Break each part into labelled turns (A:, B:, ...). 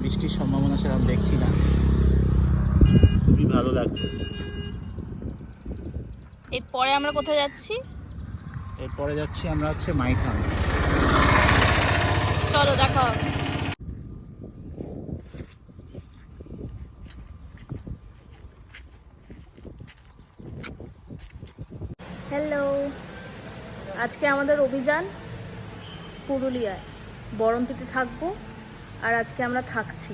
A: বৃষ্টির সম্ভাবনা সেরকম দেখছি না, খুবই ভালো লাগছে।
B: এরপরে আমরা কোথায় যাচ্ছি?
A: এরপরে যাচ্ছি আমরা হচ্ছে মাইথন।
B: চলো দেখা হবে। হ্যালো, আজকে আমাদের অভিযান পুরুলিয়ায়, বরন্তিতে থাকবো। আর আজকে আমরা থাকছি,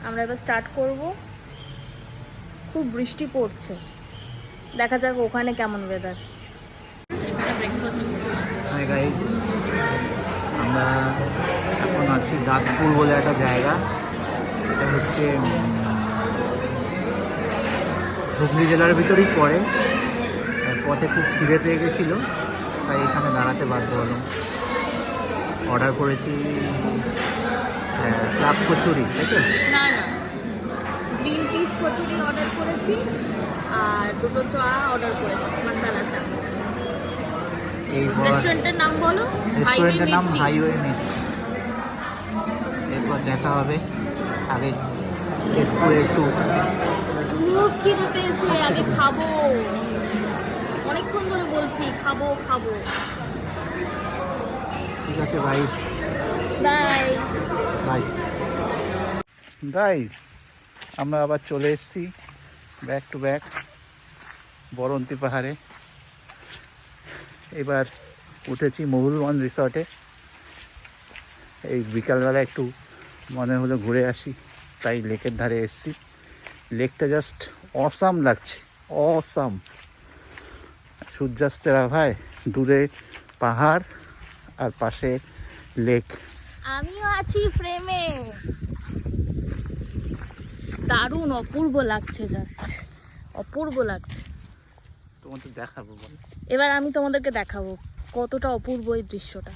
B: আমরা এবার স্টার্ট করব। খুব বৃষ্টি পড়ছে, দেখা যাক ওখানে কেমন ওয়েদার। এখানে ব্রেকফাস্ট করছি।
A: হাই গাইস, আমরা এখন আছি দাঁতপুর বলে একটা জায়গা। এটা হচ্ছে হুগলি জেলার ভিতরেই পড়ে। পথে খুব খিদে পেয়ে গেছিলো, তাই এখানে দাঁড়াতে বাধ্য হলাম। অর্ডার করেছি ক্লাব কচুরি, তাই তো?
B: না না, গ্রিন পিস কচুরি অর্ডার করেছি আর দুটো চা অর্ডার করেছি, মশালা চা।
A: এই
B: রেস্টুরেন্টের নাম বলো?
A: রেস্টুরেন্টের নাম হাইওয়ে মির্চি। এরপর দেখা হবে। আগে একটু
B: খুব খিদে পেয়েছে, আগে খাবো। অনেকক্ষণ ধরে বলছি খাবো খাবো।
A: ঠিক আছে গাইস,
B: বাই
A: বাই গাইস। আমরা আবার চলে এসেছি ব্যাক টু ব্যাক বরন্তি পাহাড়ে। এবার উঠেছি মহুলবন রিসর্টে। এই বিকালবেলা একটু মনে হলো ঘুরে আসি, তাই লেকের ধারে এসেছি। লেকটা জাস্ট অসাম লাগছে, অসাম। সূর্যাস্তের আভায় দূরে পাহাড় আর পাশে লেক।
B: আমিও আছি ফ্রেমে। দারুণ অপূর্ব লাগছে, জাস্ট অপূর্ব লাগছে।
A: তোমাদের দেখাবো বলে।
B: এবার আমি তোমাদেরকে দেখাবো কতটা অপূর্ব এই দৃশ্যটা,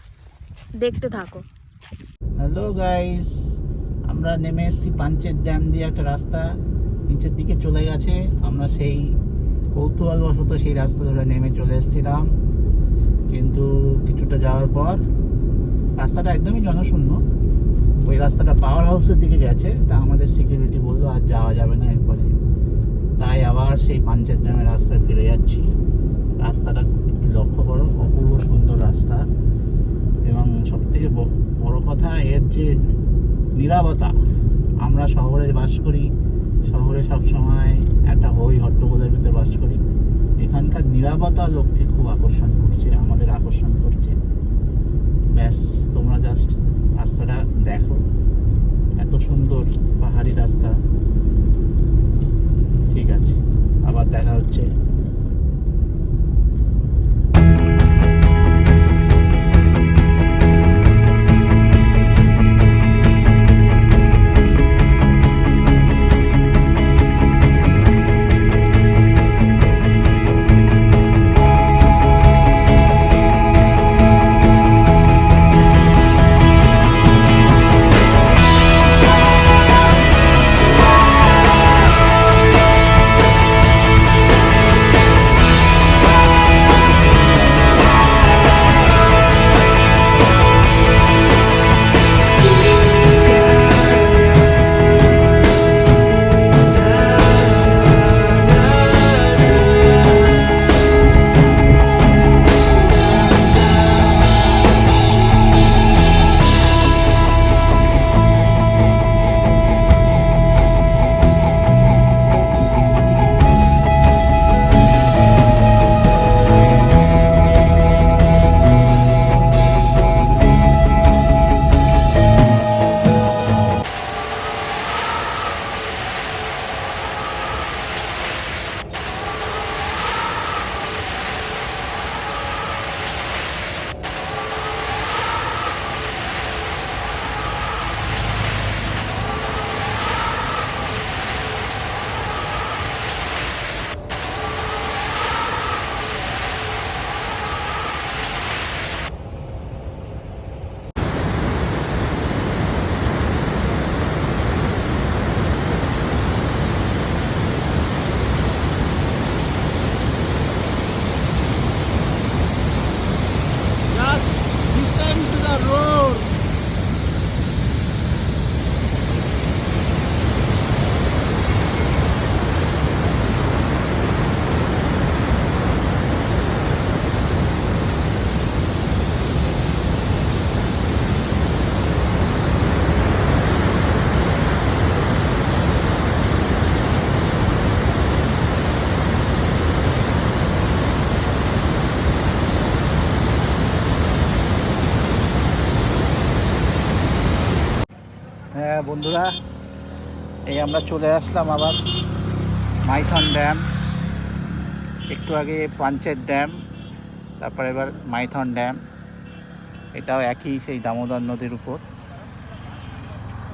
B: দেখতে থাকো।
A: হ্যালো গাইস, আমরা নেমে এসেছি পাঞ্চের ড্যাম দিয়ে একটা রাস্তা নিচের দিকে চলে গেছে। আমরা সেই কৌতূহলবশত সেই রাস্তা ধরে নেমে চলে এসেছিলাম, কিন্তু কিছুটা যাওয়ার পর রাস্তাটা একদমই জনশূন্য। ওই রাস্তাটা পাওয়ার হাউসের দিকে গেছে, তা আমাদের সিকিউরিটি বললো আর যাওয়া যাবে না এরপরে। তাই আবার সেই পাঞ্চের ড্যামের রাস্তায় ফিরে যাচ্ছি। রাস্তাটা একটু লক্ষ্য করো, অপূর্ব সুন্দর রাস্তা। এবং সবথেকে বড় কথা এর যে নীরবতা। আমরা শহরে বাস করি, শহরে সবসময় একটা হই হট্টগোলের ভিতরে বাস করি। এখানকার নীরবতা লোককে খুব আকর্ষণ করছে, আমাদের আকর্ষণ করছে। ব্যাস, তোমরা জাস্ট রাস্তাটা দেখো, এত সুন্দর পাহাড়ি রাস্তা। ঠিক আছে, আবার দেখা হচ্ছে। হ্যাঁ বন্ধুরা, এই আমরা চলে আসলাম আবার মাইথন ড্যাম। একটু আগে পাঞ্চেত ড্যাম, তারপর এবার মাইথন ড্যাম। এটাও একই সেই দামোদর নদীর উপর।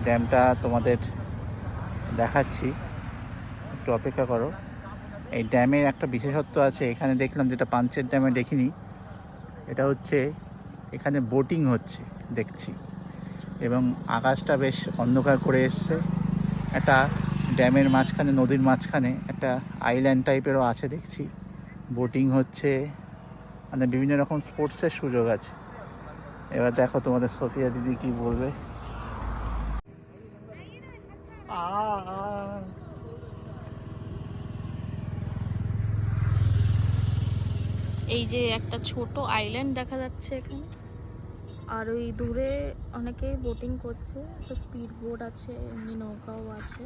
A: ড্যামটা তোমাদের দেখাচ্ছি, একটু অপেক্ষা করো। এই ড্যামের একটা বিশেষত্ব আছে, এখানে দেখলাম যেটা পাঞ্চেত ড্যামে দেখিনি। এটা হচ্ছে এখানে বোটিং হচ্ছে দেখছি, এবং আকাশটা বেশ অন্ধকার করে এসছে। একটা ড্যামের মাঝখানে, নদীর মাঝখানে একটা আইল্যান্ড টাইপেরও আছে দেখছি। বোটিং হচ্ছে, মানে বিভিন্ন রকম স্পোর্টসের সুযোগ আছে। এবার দেখো তোমাদের সোফিয়া দিদি কি বলবে।
B: এই যে একটা ছোট আইল্যান্ড দেখা যাচ্ছে এখানে, আর ওই দূরে অনেকেই বোটিং করছে। একটা স্পিড বোট আছে, এমনি নৌকাও আছে।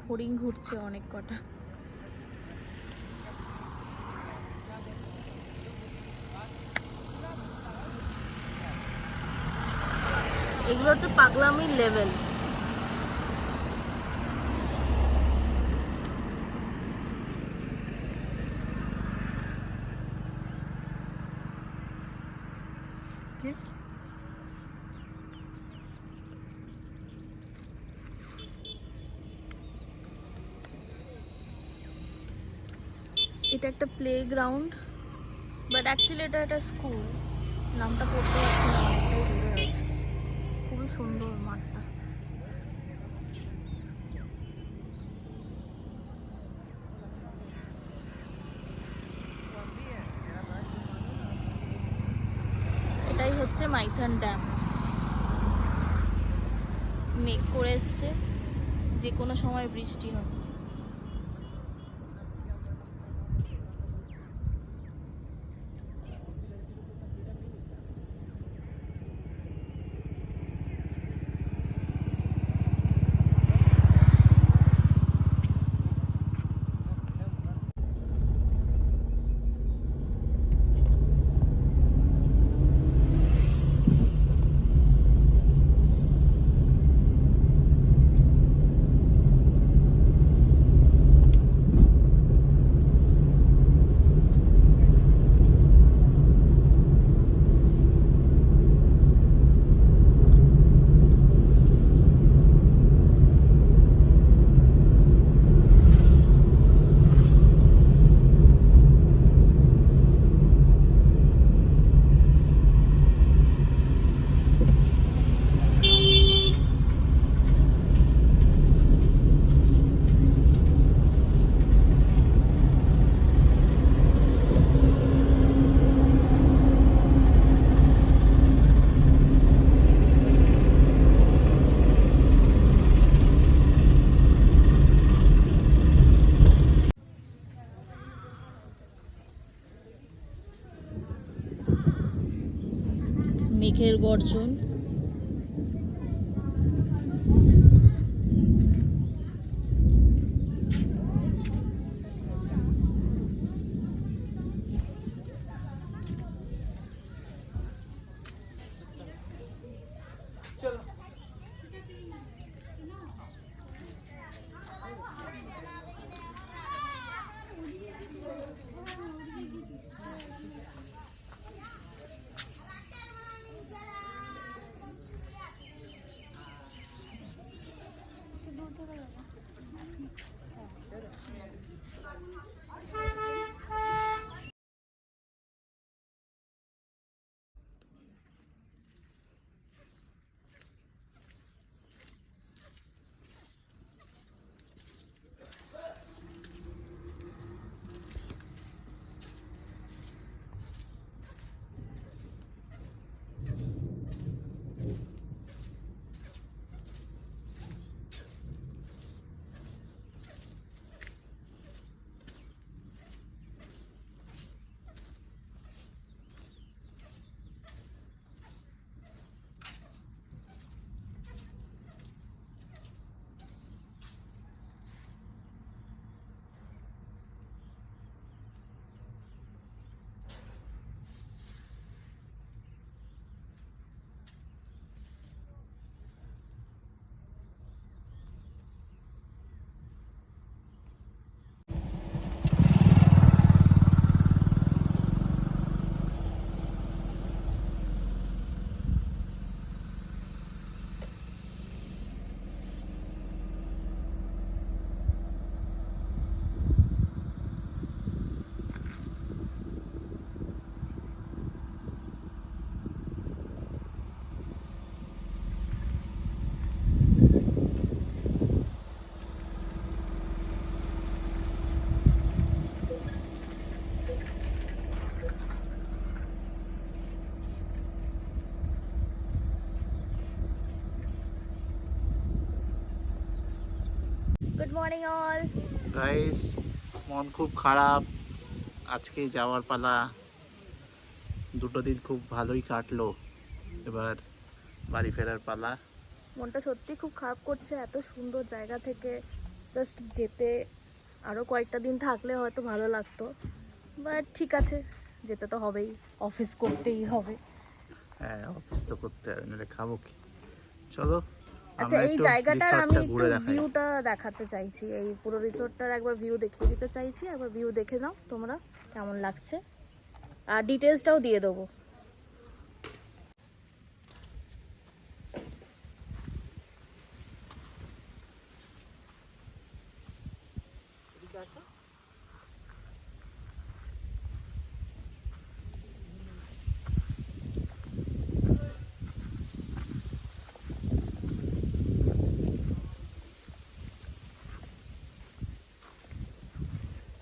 B: হরিণ ঘুরছে অনেক কটা। এগুলো হচ্ছে পাগলামির লেভেল। এটা একটা প্লে গ্রাউন্ড, বাট অ্যাকচুয়ালি এটা একটা স্কুল। নামটা পড়তে পারছি না, অনেকটাই দূরে আছে। খুবই সুন্দর মাঠটা। এটাই হচ্ছে মাইথন ড্যাম। মেঘ করে এসছে, যে কোনো সময় বৃষ্টি হবে। মেঘের গর্জন। Morning all.
A: গাইস, মন খুব খারাপ, আজকে যাওয়ার পালা। দুটো দিন খুব ভালোই কাটলো, এবার বাড়ি ফেরার পালা।
B: মনটা সত্যি খুব খারাপ করছে, এত সুন্দর জায়গা থেকে জাস্ট যেতে আরও কয়েকটা দিন থাকলে হয়তো ভালো লাগতো, বাট ঠিক আছে, যেতে তো হবেই, অফিস করতেই হবে।
A: হ্যাঁ, অফিস তো করতে হবে, নাহলে খাবো কি। চলো
B: আচ্ছা,
A: আমরা
B: এই
A: একটু
B: জায়গাটার আমি
A: রিসর্টটা
B: একটু
A: ঘুরে দেখাই।
B: ভিউটা দেখাতে চাইছি, এই পুরো রিসোর্টটার একবার ভিউ দেখিয়ে দিতে চাইছি, একবার ভিউ দেখে নাও তোমরা কেমন লাগছে, আর ডিটেলসটাও দিয়ে দেবো।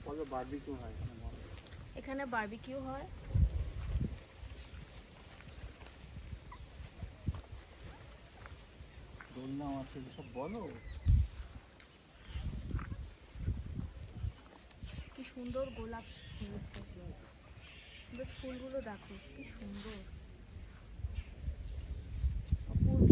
A: বলো, বারবিকিউ হয়
B: এখানে বারবিকিউ হয়,
A: দোলনা আছে, সব বলো।
B: কি সুন্দর গোলাপ হয়েছে, বেশ ফুলগুলো দেখো কি সুন্দর, অপূর্ব।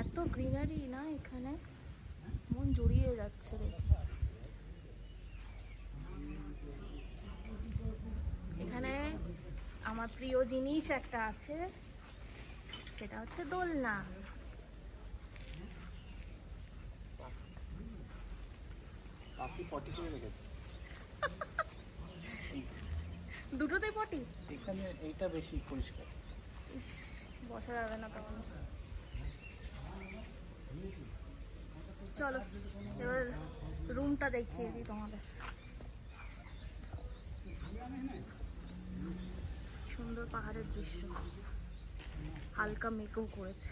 B: এত গ্রিনারি না এখানে, মন জড়িয়ে যাচ্ছে দেখে। এখানে আমার প্রিয় জিনিস একটা আছে, সেটা হচ্ছে দোলনা।
A: পাখি পটি করে রেখেছে
B: দুটোতেই পটি,
A: এখানে, এইটা বেশি পরিষ্কার।
B: ইস, বসা যাবে না তখন। চলো এবার রুমটা দেখিয়ে দিই তোমাদের। সুন্দর পাহাড়ের দৃশ্য, হালকা মেঘও করেছে।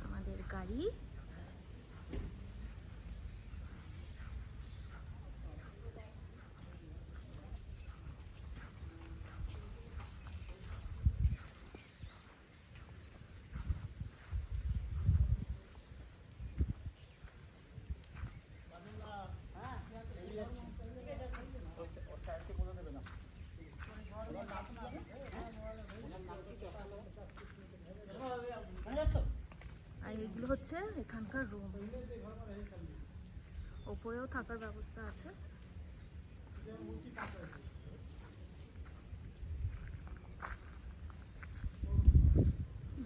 B: আমাদের গাড়ি, আর এগুলো হচ্ছে এখানকার রুম, ওপরেও থাকার ব্যবস্থা আছে।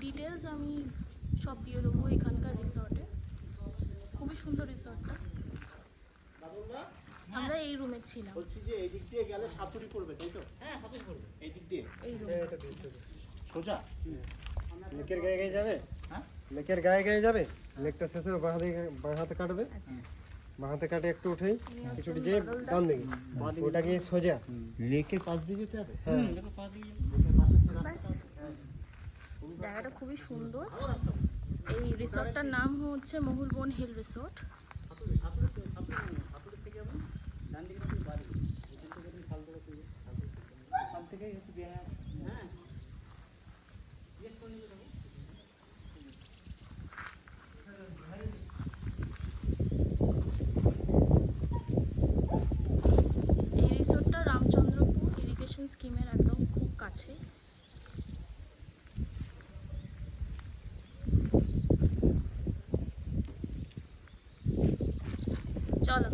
B: ডিটেলস আমি সব দিয়ে দেবো এখানকার রিসর্টে, খুবই সুন্দর রিসর্টটা। আমরা এই রুমে ছিলাম।
A: বলছি যে এই দিক দিয়ে গেলে সাতুরি পড়বে, তাই তো? হ্যাঁ, সাতুরি পড়বে এই দিক দিয়ে।
B: এই রুমে
A: সোজা
C: লেকের গায়ে গায়ে যাবে,
A: হ্যাঁ,
C: লেকের গায়ে গায়ে যাবে, লেকটা শেষ হবে বাঁ হাতে কাটবে,
B: আচ্ছা,
C: বাঁ হাতে কাটে একটু উঠেই
B: ইনি
C: কিছু
B: হচ্ছেন
C: যে
B: বাদলদা।
C: ডান দিকে ওটা গিয়ে সোজা।
A: লেকের পাশ দিয়ে যেতে হবে।
C: হ্যাঁ,
B: ব্যাস, জায়গাটা খুবই সুন্দর। এই রিসর্টটার নাম হচ্ছে মহুলবন হিল রিসর্ট। এই রিসর্টটা রামচন্দ্রপুর ইরিগেশন স্কিমের একদম খুব কাছে। চলো